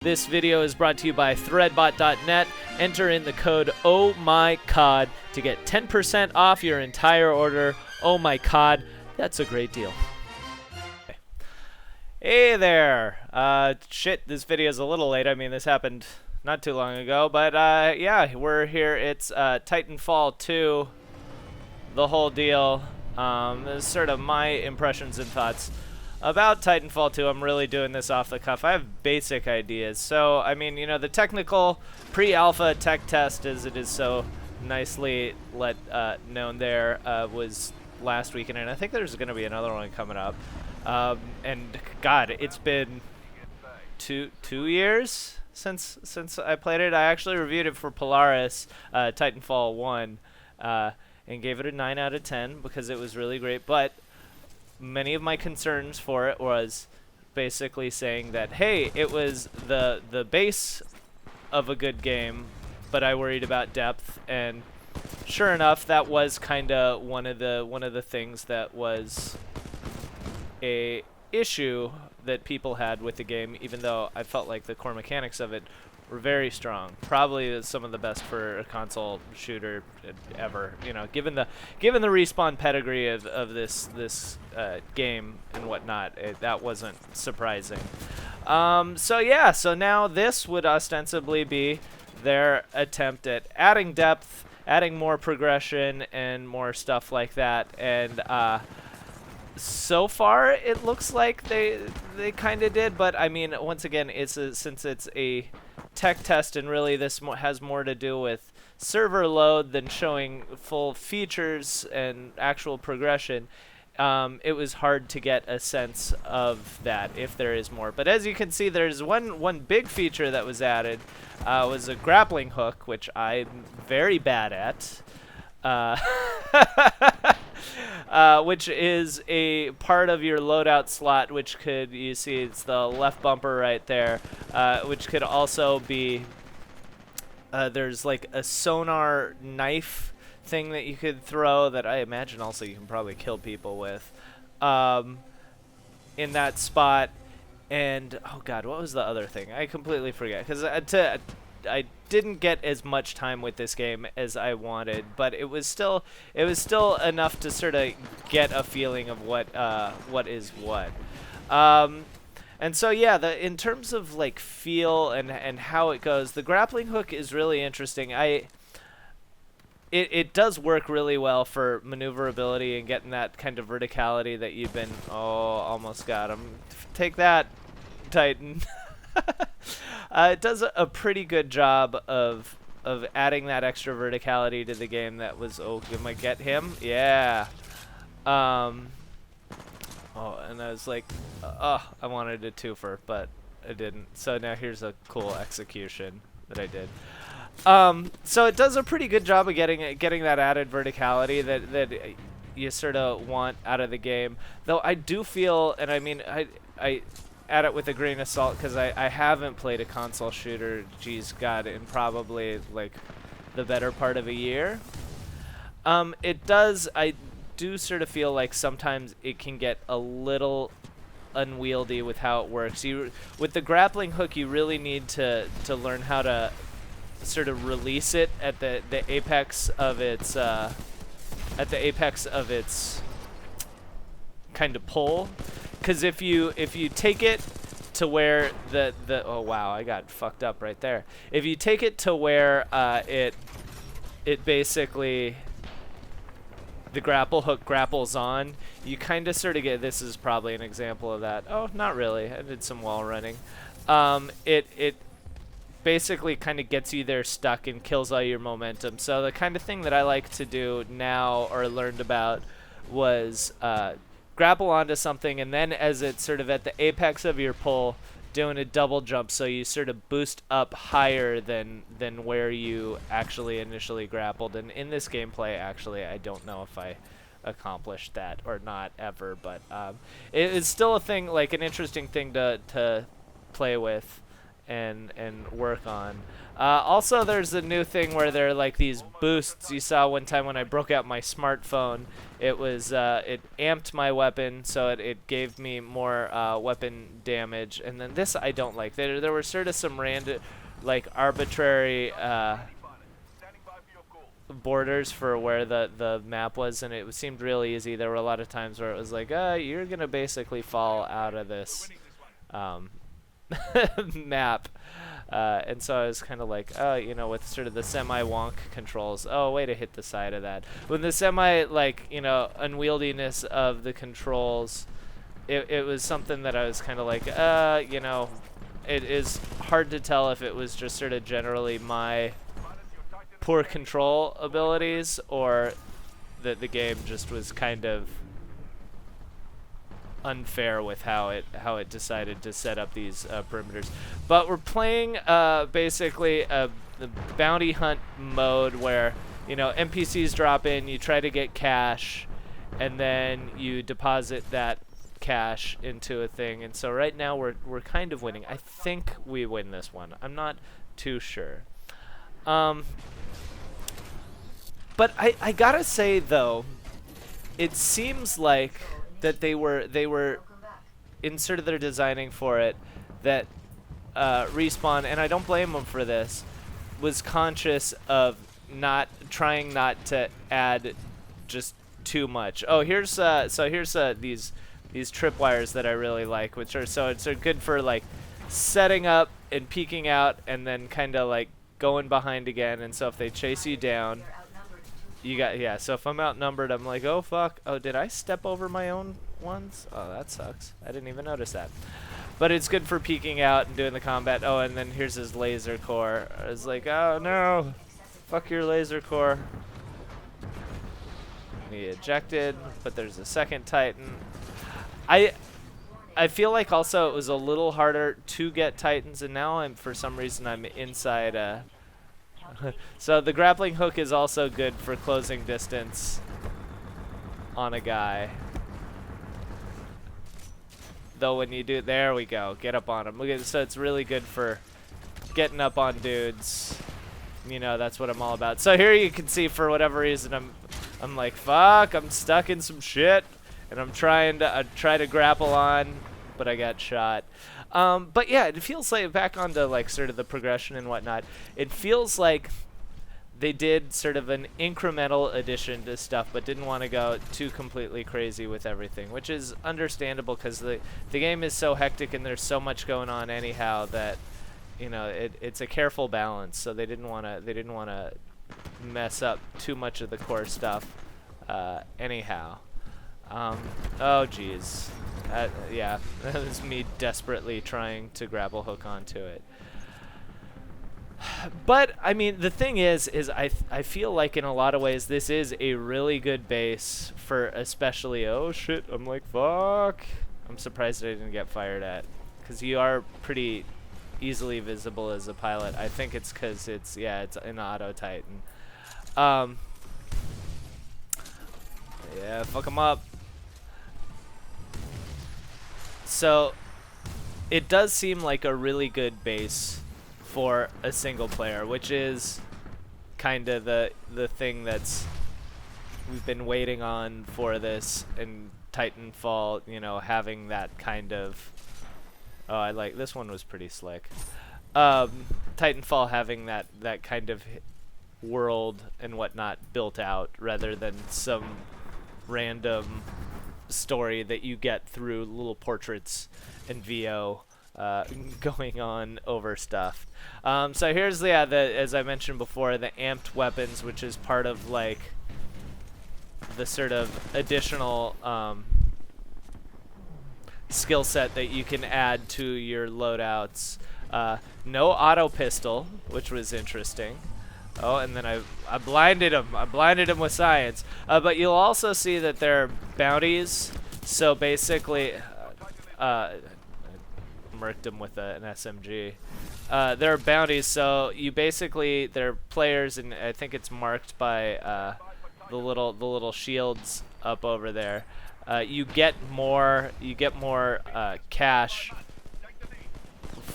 This video is brought to you by threadbot.net. Enter in the code OhMyCOD to get 10% off your entire order. Oh my God, that's a great deal. Hey there. Shit, this video is a little late. I mean, this happened not too long ago, but yeah, we're here. It's Titanfall 2, the whole deal. This is sort of my impressions and thoughts about Titanfall 2. I'm really doing this off the cuff. I have basic ideas. So, I mean, you know, the technical pre-alpha tech test, as it is so nicely known there, was last weekend, and I think there's going to be another one coming up. And God, it's been two years since I played it. I actually reviewed it for Polaris, Titanfall 1, and gave it a 9 out of 10 because it was really great. But many of my concerns for it was basically saying that, hey, it was the base of a good game, but I worried about depth. And sure enough, that was kind of one of the things that was a issue that people had with the game, even though I felt like the core mechanics of it were very strong. Probably some of the best for a console shooter ever. You know, given the respawn pedigree of this game and whatnot, that wasn't surprising. So yeah, so now this would ostensibly be their attempt at adding depth, adding more progression, and more stuff like that. And so far, it looks like they kind of did, but I mean, once again, since it's a tech test, and really this has more to do with server load than showing full features and actual progression. It was hard to get a sense of that, if there is more. But as you can see, there's one big feature that was added, was a grappling hook, which I'm very bad at. Which is a part of your loadout slot, which could, you see it's the left bumper right there, which could also be, there's like a sonar knife thing that you could throw that I imagine also you can probably kill people with, in that spot. And oh god, what was the other thing? I completely forget, because I didn't get as much time with this game as I wanted, but it was still enough to sort of get a feeling of what is what. And so yeah, in terms of like feel and how it goes, the grappling hook is really interesting. It does work really well for maneuverability and getting that kind of verticality that you've been, oh, almost got him. Take that, Titan. It does a pretty good job of adding that extra verticality to the game. That was, oh, am I get him? Yeah. Oh, and I was like, oh, I wanted a twofer, but I didn't. So now here's a cool execution that I did. So it does a pretty good job of getting that added verticality that you sort of want out of the game. Though I do feel, and I mean, I add it with a grain of salt, because I haven't played a console shooter, geez, God, in probably like the better part of a year. I do sort of feel like sometimes it can get a little unwieldy with how it works. With the grappling hook, you really need to learn how to sort of release it at the apex of its kind of pull. Because if you take it to where the oh wow, I got fucked up right there. If you take it to where it basically, the grapple hook grapples on, you kind of sort of get, this is probably an example of that. Oh, not really. I did some wall running. It basically kind of gets you there stuck and kills all your momentum. So the kind of thing that I like to do now, or learned about, was grapple onto something, and then as it's sort of at the apex of your pull, doing a double jump, so you sort of boost up higher than where you actually initially grappled. And in this gameplay, actually, I don't know if I accomplished that or not ever, but it is still a thing, like an interesting thing to play with. and work on. Also, there's a new thing where there are like these boosts. You saw one time when I broke out my smartphone, it was it amped my weapon, so it gave me more weapon damage. And then this I don't like. There were sort of some random, like arbitrary borders for where the map was, and it seemed really easy. There were a lot of times where it was like, you're gonna basically fall out of this map. And so I was kind of like, you know, with sort of the semi-wonk controls, way to hit the side of that. With the semi, like, you know, unwieldiness of the controls, it was something that I was kind of like, you know, it is hard to tell if it was just sort of generally my poor control abilities or that the game just was kind of unfair with how it decided to set up these perimeters. But we're playing basically the bounty hunt mode where, you know, NPCs drop in, you try to get cash, and then you deposit that cash into a thing. And so right now we're kind of winning. I think we win this one. I'm not too sure. But I gotta say though, it seems like that they were in sort of their designing for it that Respawn, and I don't blame them for this, was conscious of trying not to add just too much. Oh, here's these tripwires that I really like, which are it's good for like setting up and peeking out and then kind of like going behind again. And so if they chase you down, you got, so if I'm outnumbered, I'm like, oh fuck, oh did I step over my own ones? Oh, that sucks. I didn't even notice that. But it's good for peeking out and doing the combat. Oh, and then here's his laser core. I was like, oh no, fuck your laser core. And he ejected, but there's a second Titan. I feel like also it was a little harder to get Titans, and now for some reason I'm inside so the grappling hook is also good for closing distance on a guy. Though when you do, there we go, get up on him. Look at, so it's really good for getting up on dudes. You know, that's what I'm all about. So here you can see, for whatever reason, I'm like, fuck, I'm stuck in some shit, and I'm trying to grapple on, but I got shot. But yeah, it feels like, back onto like sort of the progression and whatnot, it feels like they did sort of an incremental addition to stuff, but didn't want to go too completely crazy with everything, which is understandable because the game is so hectic and there's so much going on anyhow that, you know, it's a careful balance. So they didn't want to mess up too much of the core stuff anyhow. Oh geez. Yeah, that was me desperately trying to grapple hook onto it. But I mean, the thing is I feel like in a lot of ways this is a really good base for, especially, oh shit, I'm like, fuck. I'm surprised I didn't get fired at, because you are pretty easily visible as a pilot. I think it's because it's an auto Titan. Yeah, fuck him up. So it does seem like a really good base for a single player, which is kind of the thing that's we've been waiting on for this, and Titanfall, you know, having that kind of, oh, I like, this one was pretty slick. Titanfall having that kind of world and whatnot built out, rather than some random story that you get through little portraits and VO going on over stuff. So here's as I mentioned before, the amped weapons, which is part of like the sort of additional skill set that you can add to your loadouts. No auto pistol, which was interesting. Oh, and then I blinded him. I blinded him with science. But you'll also see that there are bounties. So basically, I murked him with an SMG. There are bounties. So you basically, they're players, and I think it's marked by the little shields up over there. You get more cash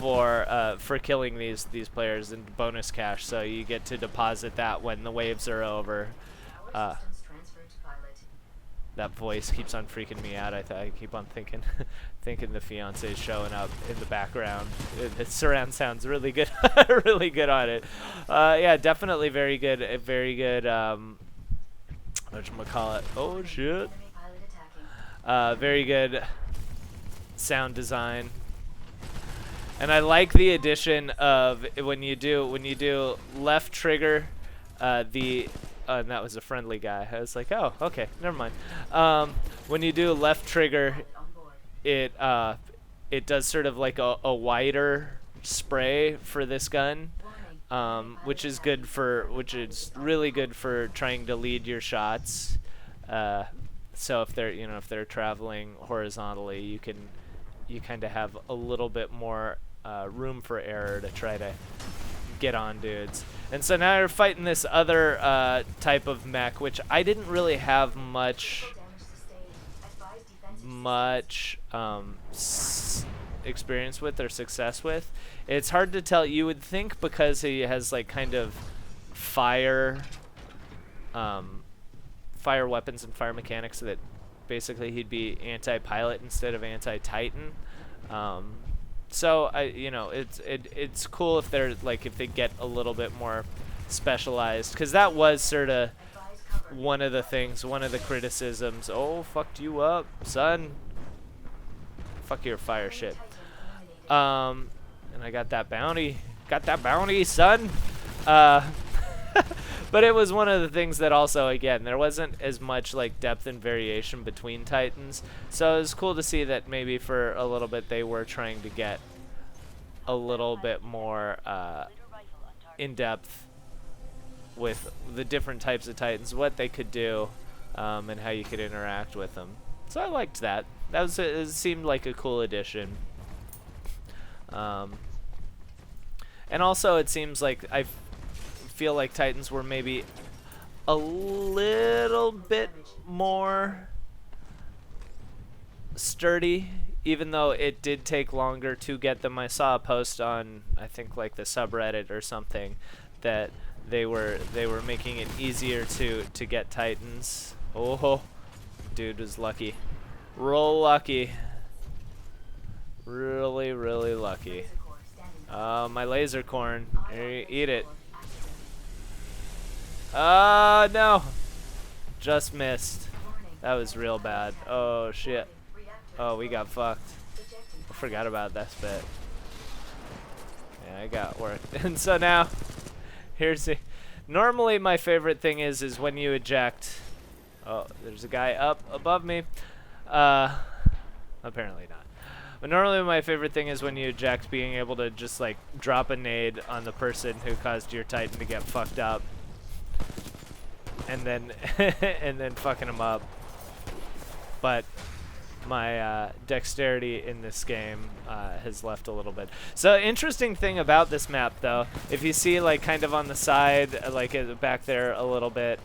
for killing these players and bonus cash. So you get to deposit that when the waves are over. That voice keeps on freaking me out. I keep on thinking thinking the fiance is showing up in the background. The surround sounds really good, really good on it. Yeah, definitely very good. Very good. Whatchamacallit? Oh shit. Very good sound design. And I like the addition of when you do left trigger, and that was a friendly guy. I was like, oh, okay, never mind. When you do left trigger, it does sort of like a wider spray for this gun, which is really good for trying to lead your shots. So if they're traveling horizontally, you kind of have a little bit more room for error to try to get on dudes. And so now you're fighting this other type of mech, which I didn't really have much experience with or success with. It's hard to tell. You would think because he has like kind of fire weapons and fire mechanics that basically he'd be anti-pilot instead of anti-Titan. So it's cool if they're like if they get a little bit more specialized, because that was sort of one of the criticisms. Oh, fucked you up, son. Fuck your fire shit. And I got that bounty, son. But it was one of the things that also, again, there wasn't as much like depth and variation between Titans. So it was cool to see that maybe for a little bit they were trying to get a little bit more in depth with the different types of Titans, what they could do, and how you could interact with them. So I liked that. It seemed like a cool addition. And also it seems like I feel like Titans were maybe a little bit more sturdy, even though it did take longer to get them. I saw a post on, I think, like the subreddit or something, that they were making it easier to get Titans. Oh, dude was lucky. Real lucky. Really, really lucky. My laser corn. Here, eat it. No. Just missed. That was real bad. Oh, shit. Oh, we got fucked. I forgot about that bit. Yeah, I got worked. And so now, here's the... Normally, my favorite thing is when you eject... Oh, there's a guy up above me. Apparently not. But normally my favorite thing is when you eject, being able to just, like, drop a nade on the person who caused your Titan to get fucked up. And then and then fucking them up. But my dexterity in this game has left a little bit. So interesting thing about this map, though, if you see like kind of on the side, like back there a little bit,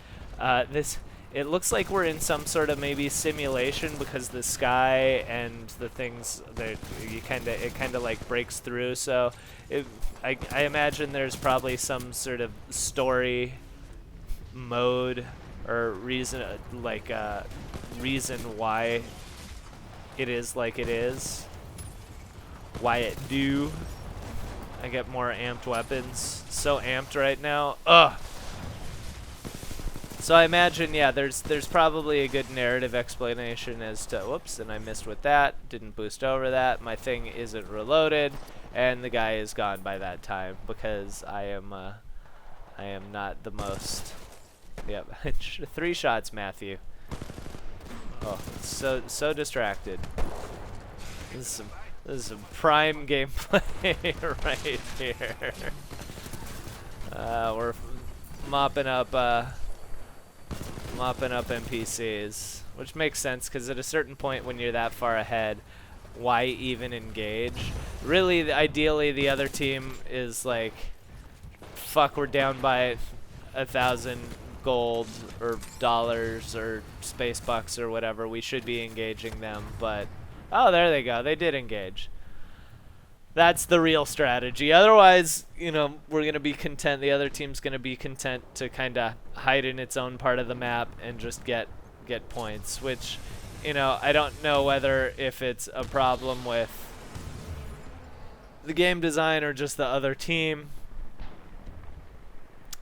it looks like we're in some sort of maybe simulation, because the sky and the things that it kind of like breaks through. So I imagine there's probably some sort of story mode or reason why it is like it is, why it do. I get more amped weapons, so amped right now. Ugh. So I imagine, yeah, there's probably a good narrative explanation as to, whoops, and I missed with that, didn't boost over that, my thing isn't reloaded, and the guy is gone by that time, because I am not the most. Yep, 3 shots, Matthew. Oh, so distracted. This is some prime gameplay right here. We're mopping up NPCs, which makes sense, because at a certain point when you're that far ahead, why even engage? Really, ideally, the other team is like, fuck, we're down by 1,000 gold or dollars or space bucks or whatever. We should be engaging them, but oh, there they go. They did engage. That's the real strategy. Otherwise, you know, we're going to be content. The other team's going to be content to kind of hide in its own part of the map and just get points, which, you know, I don't know whether if it's a problem with the game design or just the other team.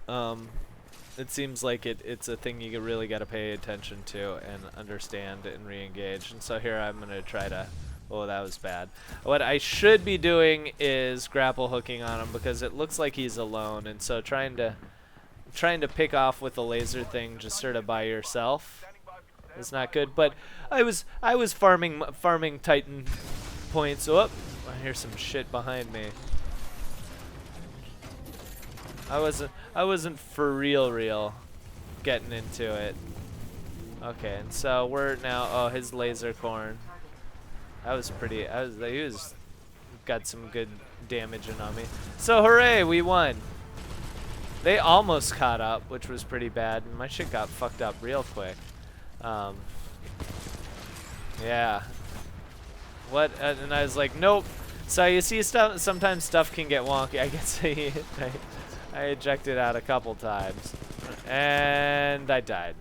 It seems like it's a thing you really got to pay attention to and understand and re-engage. And so here I'm going to try to... Oh, that was bad. What I should be doing is grapple hooking on him because it looks like he's alone. And so trying to pick off with the laser thing just sort of by yourself is not good. But I was farming Titan points. Oh, I hear some shit behind me. I wasn't for real getting into it. Okay, and so we're now, oh, his laser corn. That was pretty, he was got some good damaging on me. So hooray, we won. They almost caught up, which was pretty bad. My shit got fucked up real quick. Yeah. What, and I was like, nope. So you see, sometimes stuff can get wonky. I guess I ejected out a couple times, and I died.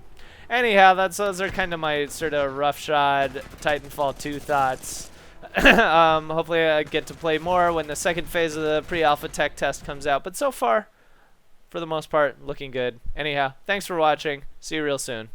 Anyhow, those are kind of my sort of roughshod Titanfall 2 thoughts. Hopefully I get to play more when the second phase of the pre-alpha tech test comes out. But so far, for the most part, looking good. Anyhow, thanks for watching. See you real soon.